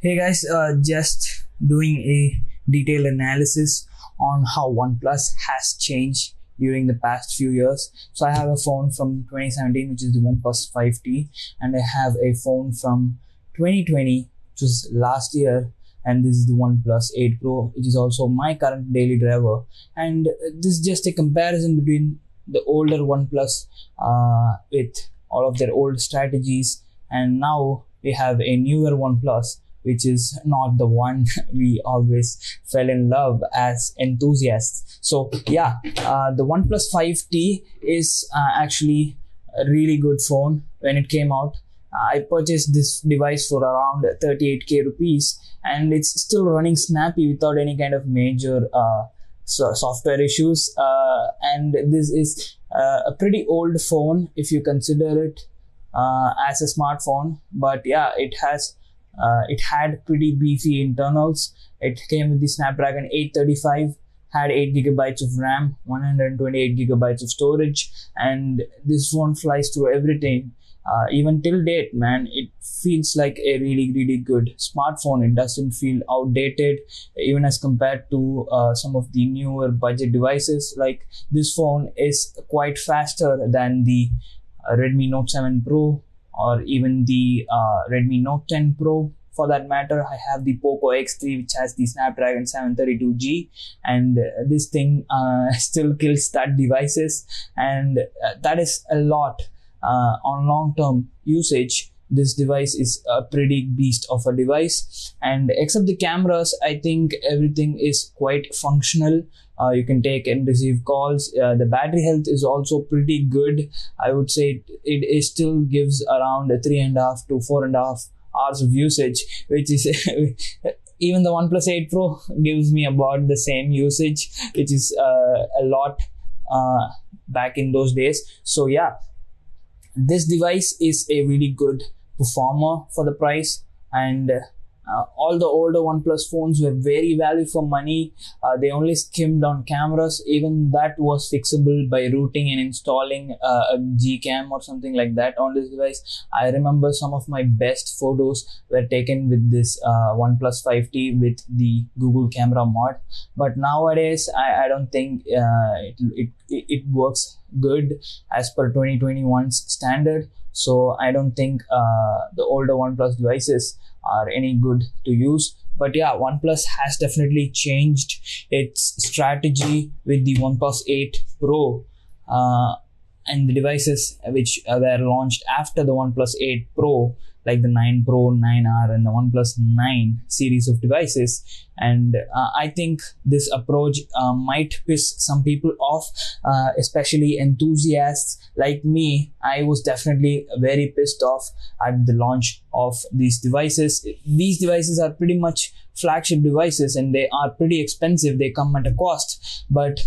Hey guys, just doing a detailed analysis on how OnePlus has changed during the past few years. So I have a phone from 2017, which is the OnePlus 5T, and I have a phone from 2020, which was last year, and this is the OnePlus 8 Pro, which is also my current daily driver. And this is just a comparison between the older OnePlus with all of their old strategies, and now we have a newer OnePlus, which is not the one we always fell in love as enthusiasts. So yeah, the OnePlus 5T is actually a really good phone. When it came out, I purchased this device for around 38k rupees, and it's still running snappy without any kind of major software issues. And this is a pretty old phone if you consider it as a smartphone, but yeah, it had pretty beefy internals. It came with the Snapdragon 835, had 8 GB of RAM, 128 GB of storage, and this phone flies through everything. Even till date, man, it feels like a really good smartphone. It doesn't feel outdated, even as compared to some of the newer budget devices. Like, this phone is quite faster than the Redmi Note 7 Pro, or even the Redmi Note 10 Pro for that matter. I have the Poco X3, which has the Snapdragon 732G, and this thing still kills that devices, and that is a lot. On long-term usage, this device is a pretty beast of a device, and except the cameras, I think everything is quite functional. You can take and receive calls. The battery health is also pretty good. I would say it still gives around 3.5 to 4.5 hours of usage, which is even the OnePlus 8 Pro gives me about the same usage, which is a lot back in those days. So yeah, this device is a really good performer for the price, and all the older OnePlus phones were very value for money. They only skimmed on cameras. Even that was fixable by routing and installing a Gcam or something like that on this device. I remember some of my best photos were taken with this OnePlus 5T with the Google camera mod. But nowadays, I don't think it works good as per 2021's standard. So I don't think the older OnePlus devices are any good to use. But yeah, OnePlus has definitely changed its strategy with the OnePlus 8 Pro and the devices which were launched after the OnePlus 8 Pro, like the 9 Pro, 9R, and the OnePlus 9 series of devices. And I think this approach might piss some people off, especially enthusiasts like me. I was definitely very pissed off at the launch of these devices. These devices are pretty much flagship devices, and they are pretty expensive. They come at a cost, but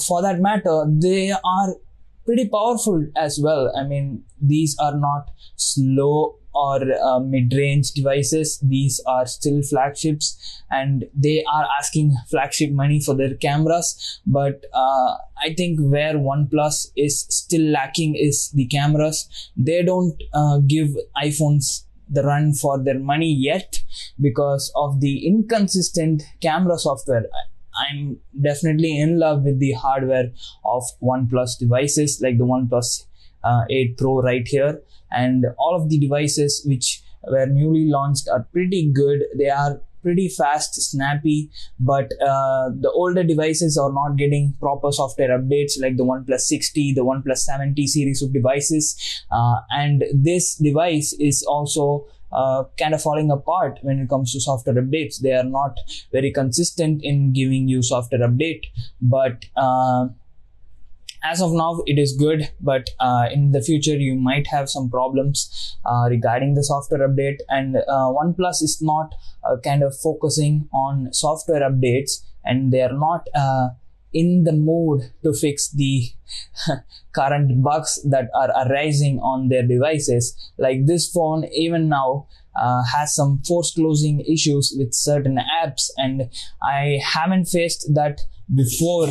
for that matter, they are pretty powerful as well. I mean, these are not slow or mid-range devices. These are still flagships, and they are asking flagship money for their cameras. But I think where OnePlus is still lacking is the cameras. They don't give iPhones the run for their money yet because of the inconsistent camera software. I'm definitely in love with the hardware of OnePlus devices, like the OnePlus 8 Pro right here, and all of the devices which were newly launched are pretty good. They are pretty fast, snappy, but the older devices are not getting proper software updates, like the OnePlus 60, the OnePlus 70 series of devices, and this device is also kind of falling apart when it comes to software updates. They are not very consistent in giving you software update, but as of now it is good. But in the future you might have some problems regarding the software update, and OnePlus is not kind of focusing on software updates, and they are not in the mood to fix the current bugs that are arising on their devices. Like, this phone even now has some force closing issues with certain apps, and I haven't faced that before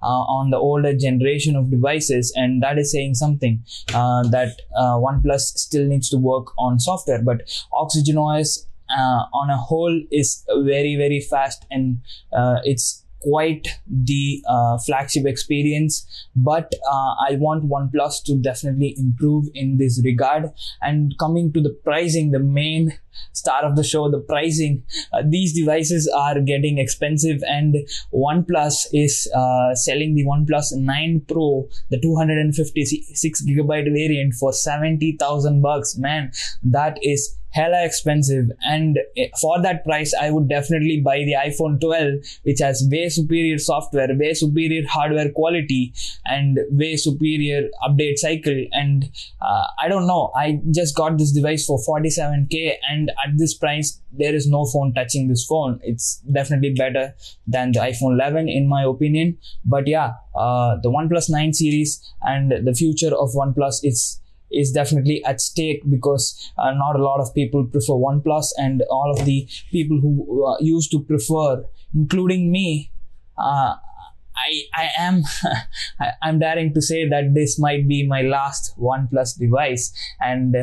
on the older generation of devices, and that is saying something that OnePlus still needs to work on software. But Oxygen OS on a whole is very fast, and it's quite the flagship experience. But I want OnePlus to definitely improve in this regard. And coming to the pricing, the main star of the show, the pricing, these devices are getting expensive, and OnePlus is selling the OnePlus 9 Pro, the 256GB variant, for $70,000. Man, that is hella expensive. And for that price, I would definitely buy the iPhone 12, which has way superior software, way superior hardware quality, and way superior update cycle. And I don't know, I just got this device for $47K, and at this price there is no phone touching this phone. It's definitely better than the iPhone 11 in my opinion. But yeah, the OnePlus 9 series and the future of OnePlus is definitely at stake, because not a lot of people prefer OnePlus, and all of the people who used to prefer, including me, I'm daring to say that this might be my last OnePlus device, and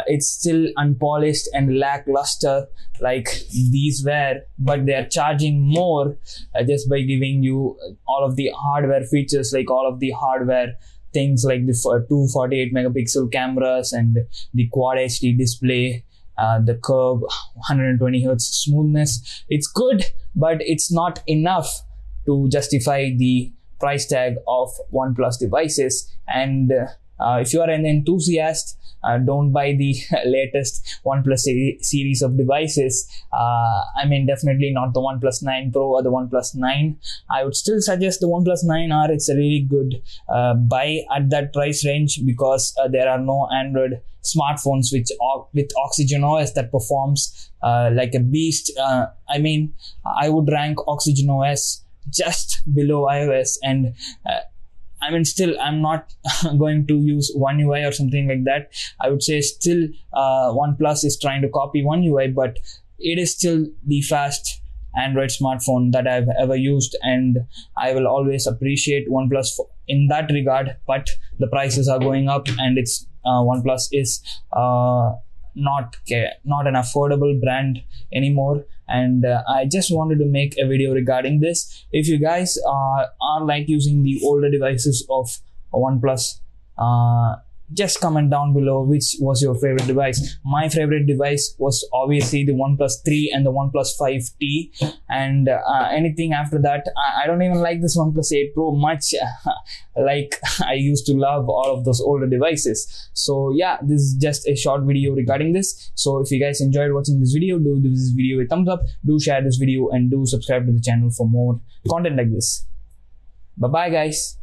it's still unpolished and lackluster like these were, but they are charging more just by giving you all of the hardware features, like all of the hardware things like the 248 megapixel cameras and the quad HD display, the curve 120 hertz smoothness. It's good, but it's not enough to justify the price tag of OnePlus devices. And if you are an enthusiast, don't buy the latest OnePlus series of devices. I mean, definitely not the OnePlus 9 Pro or the OnePlus 9. I would still suggest the OnePlus 9R. It's a really good buy at that price range, because there are no Android smartphones with Oxygen OS that performs like a beast. I mean, I would rank Oxygen OS just below iOS, and I mean, still, I'm not going to use One UI or something like that. I would say still OnePlus is trying to copy One UI, but it is still the fast Android smartphone that I've ever used, and I will always appreciate OnePlus in that regard. But the prices are going up, and it's OnePlus is not an affordable brand anymore. And I just wanted to make a video regarding this. If you guys are like using the older devices of OnePlus, just comment down below which was your favorite device. My favorite device was obviously the OnePlus 3 and the OnePlus 5T, and anything after that, I don't even like this OnePlus 8 Pro much. Like, I used to love all of those older devices. So yeah, this is just a short video regarding this. So if you guys enjoyed watching this video, do give this video a thumbs up, do share this video, and do subscribe to the channel for more content like this. Bye bye guys.